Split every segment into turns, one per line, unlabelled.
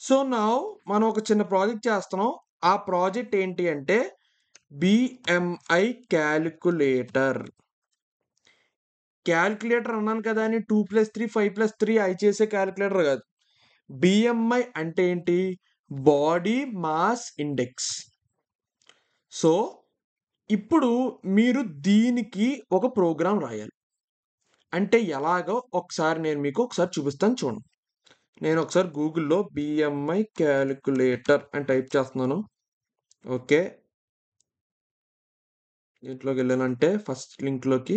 So now మనం ఒక చిన్న ప్రాజెక్ట్ చేస్తున్నాం. ఆ ప్రాజెక్ట్ ఏంటి అంటే బిఎంఐ క్యాలిక్యులేటర్. క్యాలిక్యులేటర్ అన్నాను కదా అని 2+3 5+3 అయి చేసే క్యాలిక్యులేటర్ కాదు. బిఎంఐ అంటే ఏంటి? Body mass index. సో ఇప్పుడు మీరు దీనికి ఒక ప్రోగ్రామ్ రాయాలి. అంటే ఎలాగో ఒకసారి నేను మీకు ఒకసారి చూపిస్తాను చూడండి. నేను ఒకసారి గూగుల్‌లో బిఎంఐ క్యాలిక్యులేటర్ అని టైప్ చేస్తున్నాను. ఓకే. దీంట్లోకి వెళ్ళానంటే ఫస్ట్ లింక్‌లోకి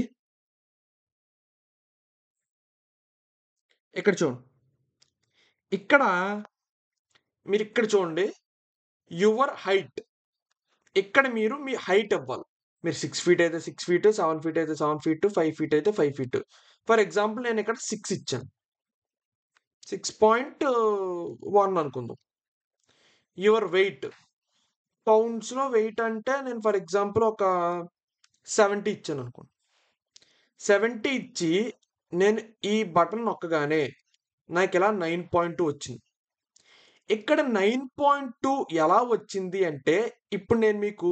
ఇక్కడ చూడండి. ఇక్కడ మీరిక్కడ చూడండి. Your height. ఇక్కడ మీరు మీ హైట్ ఇవ్వాలి. మీరు 6 ఫీట్ అయితే 6 ఫీట్, 7 ఫీట్ అయితే 7 ఫీట్, 5 ఫీట్ అయితే 5 ఫీట్. ఫర్ ఎగ్జాంపుల్ నేను ఇక్కడ 6 ఇచ్చాను. 6.1 అనుకుందాం. Your weight. పౌండ్స్‌లో వెయిట్ అంటే నేను ఫర్ ఎగ్జాంపుల్ ఒక 70 ఇచ్చాను అనుకోండి. 70 ఇచ్చి నేను ఈ బటన్ నొక్కగానే నాకిలా 9.2 వచ్చింది. ఇక్కడ 9.2 ఎలా వచ్చింది అంటే, ఇప్పుడు నేను మీకు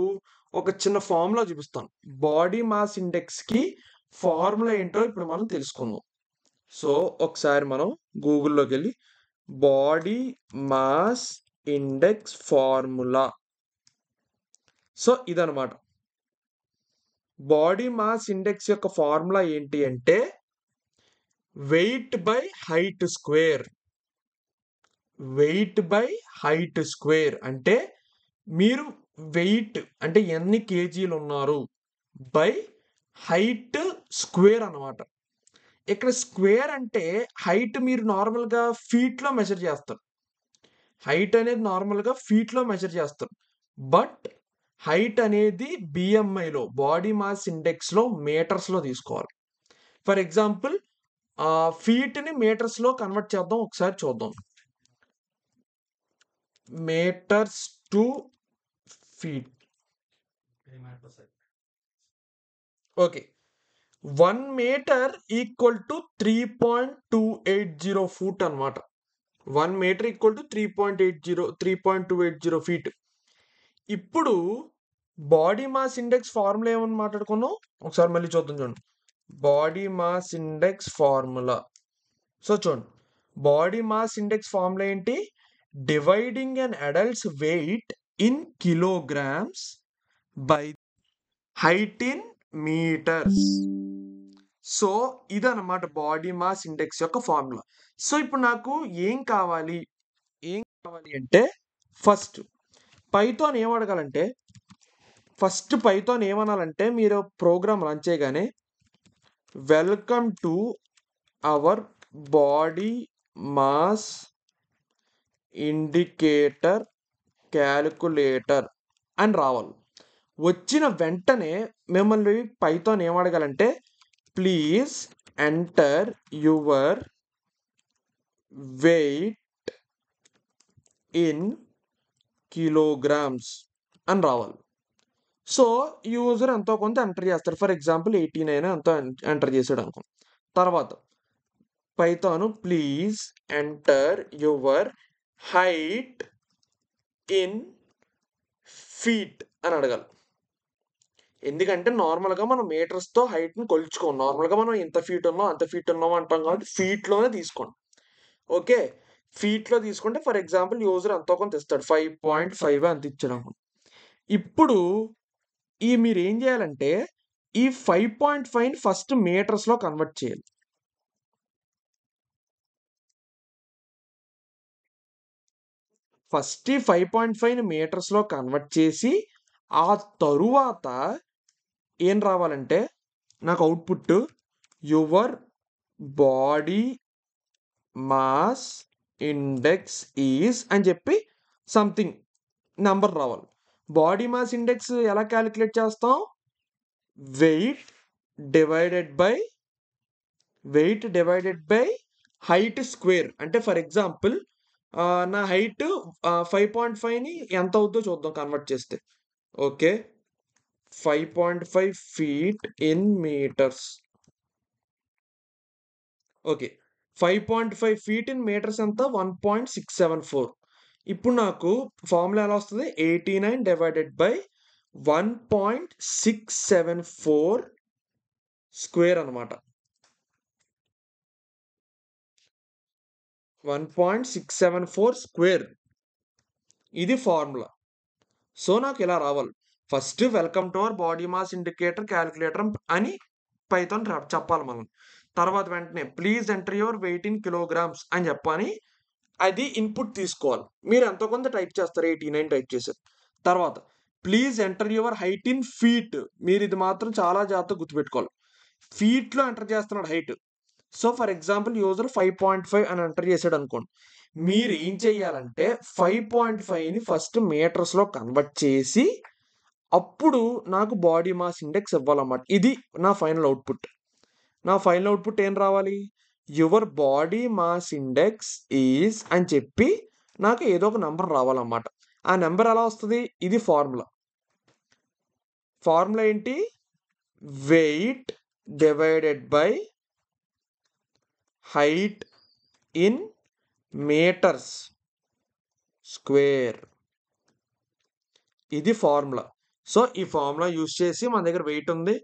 ఒక చిన్న ఫార్ములా చూపిస్తాను. బాడీ మాస్ ఇండెక్స్‌కి ఫార్ములా ఏంటో ఇప్పుడు మనం తెలుసుకుందాం. సో, ఒకసారి మనం గూగుల్‌లోకెళ్ళి body mass index formula. So, ఇదనమాట. బాడీ మాస్ ఇండెక్స్ యొక్క ఫార్ములా ఏంటి అంటే, weight by height square. Weight by height square అంటే మీరు వెయిట్ అంటే ఎన్ని కేజీలు ఉన్నారు బై హైట్ స్క్వేర్ అన్నమాట. ఇక్కడ స్క్వేర్ అంటే హైట్ మీరు నార్మల్‌గా ఫీట్‌లో మెజర్ చేస్తారు. హైట్ అనేది నార్మల్‌గా ఫీట్‌లో మెజర్ చేస్తారు. బట్ హైట్ అనేది బిఎంఐలో బాడీ మాస్ ఇండెక్స్‌లో మీటర్స్‌లో తీసుకోవాలి. ఫర్ ఎగ్జాంపుల్ ఫీట్‌ని మీటర్స్‌లో కన్వర్ట్ చేద్దాం ఒకసారి చూద్దాం. Meters to feet. Okay. 1 meter equal to 3.280 foot అన్నమాట. 1 మీటర్ ఈక్వల్ టు 3.280 ఫీట్. ఇప్పుడు బాడీ మాస్ ఇండెక్స్ ఫార్ములా ఏమని మాట్లాడుకున్నాం? ఒకసారి మళ్ళీ చూద్దాం చూడండి. Body mass index formula. So చూడండి. బాడీ మాస్ ఇండెక్స్ ఫార్ములా ఏంటి? Dividing an adults weight in kilograms by height in meters. So ఇదన్నమాట బాడీ మాస్ ఇండెక్స్ యొక్క ఫార్ములా. సో ఇప్పుడు నాకు ఏం కావాలి? ఏం కావాలి అంటే ఫస్ట్ పైథాన్ ఏం అడగాలంటే ఫస్ట్ పైథాన్ ఏమనాలంటే మీరు ప్రోగ్రామ్ రన్ చేయగానే welcome to our body mass indicator calculator అని రావాలి. వచ్చిన వెంటనే మిమ్మల్ని పైథాన్ ఏం అడగాలంటే please enter your weight in kilograms అని రావాలి. సో యూజర్ ఎంతో కొంత ఎంటర్ చేస్తారు. ఫర్ ఎగ్జాంపుల్ 89 ఎంతో ఎంటర్ చేసాడు అనుకో. తర్వాత Python please enter your height in feet అని అడగాలి. ఎందుకంటే నార్మల్‌గా మనం మీటర్స్‌తో హైట్‌ని కొలుచుకోం. నార్మల్‌గా మనం ఇంత ఫీట్ ఉన్నాం, అంత ఫీట్ ఉన్నాం అంటాం కాబట్టి ఫీట్‌లోనే తీసుకోండి. ఓకే. ఫీట్‌లో తీసుకుంటే ఫర్ ఎగ్జాంపుల్ యూజర్ ఎంతో కొంత ఇస్తాడు. 5.5 అంత ఇచ్చాడనుకోండి. ఇప్పుడు మీరేం చేయాలంటే ఈ 5.5ని ఫస్ట్ మీటర్స్‌లో కన్వర్ట్ చేయాలి. ఫస్ట్ ఈ 5.5ని మీటర్స్‌లో కన్వర్ట్ చేసి ఆ తరువాత ఏం రావాలంటే నాకు output your body mass index is అని చెప్పి సంథింగ్ నంబర్ రావాలి. బాడీ మాస్ ఇండెక్స్ ఎలా క్యాలిక్యులేట్ చేస్తాం? Weight divided by height square. అంటే ఫర్ ఎగ్జాంపుల్ నా హైట్ 5.5ని ఎంత అవుద్దో చూద్దాం కన్వర్ట్ చేస్తే. Okay. 5.5 feet in meters. Okay. 5.5 feet in meters ఎంత? 1.674. ఇప్పుడు నాకు ఫార్ములా ఎలా వస్తుంది? 89 డివైడెడ్ బై 1.674 స్క్వేర్ అనమాట. 1.674 స్క్వేర్ ఇది ఫార్ములా. సో నాకు ఇలా రావాలి. First welcome to our body mass indicator calculator అని పైథాన్ చెప్పాలి మనం. తర్వాత వెంటనే please enter your weight in kilograms అని చెప్పని అది ఇన్పుట్ తీసుకోవాలి. మీరు ఎంతో కొంత టైప్ చేస్తారు, 89 టైప్ చేశారు. తర్వాత please enter your height in feet. మీరు ఇది మాత్రం చాలా జాగ్రత్తగా గుర్తుపెట్టుకోవాలి. ఫీట్లో ఎంటర్ చేస్తున్నాడు height. So for example user 5.5 అని ఎంటర్ చేశాడు అనుకోండి. మీరు ఏం చెయ్యాలంటే 5.5ని ఫస్ట్ మీటర్స్లో కన్వర్ట్ చేసి అప్పుడు నాకు బాడీ మాస్ ఇండెక్స్ ఇవ్వాలన్నమాట. ఇది నా ఫైనల్ అవుట్పుట్. నా ఫైనల్ అవుట్పుట్ ఏం రావాలి? Your body mass index is అని చెప్పి నాకు ఏదో ఒక నెంబర్ రావాలన్నమాట. ఆ నెంబర్ ఎలా వస్తుంది? ఇది ఫార్ములా. ఫార్ములా ఏంటి? Weight divided by height in meters square. ఇది ఫార్ములా. సో ఈ ఫార్ములా యూజ్ చేసి మన దగ్గర వెయిట్ ఉంది,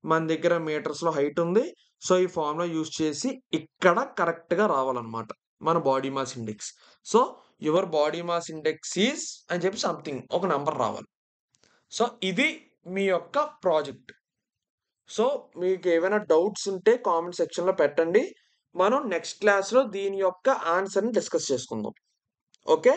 మన దగ్గర మీటర్స్లో హైట్ ఉంది. సో ఈ ఫార్ములా యూజ్ చేసి ఇక్కడ కరెక్ట్గా రావాలన్నమాట మన body mass index. So your body mass index is అని చెప్పి సంథింగ్ ఒక నెంబర్ రావాలి. సో ఇది మీ యొక్క ప్రాజెక్ట్. సో మీకు ఏమైనా డౌట్స్ ఉంటే కామెంట్ సెక్షన్లో పెట్టండి. మనం నెక్స్ట్ క్లాస్లో దీని యొక్క ఆన్సర్ని డిస్కస్ చేసుకుందాం. ఓకే.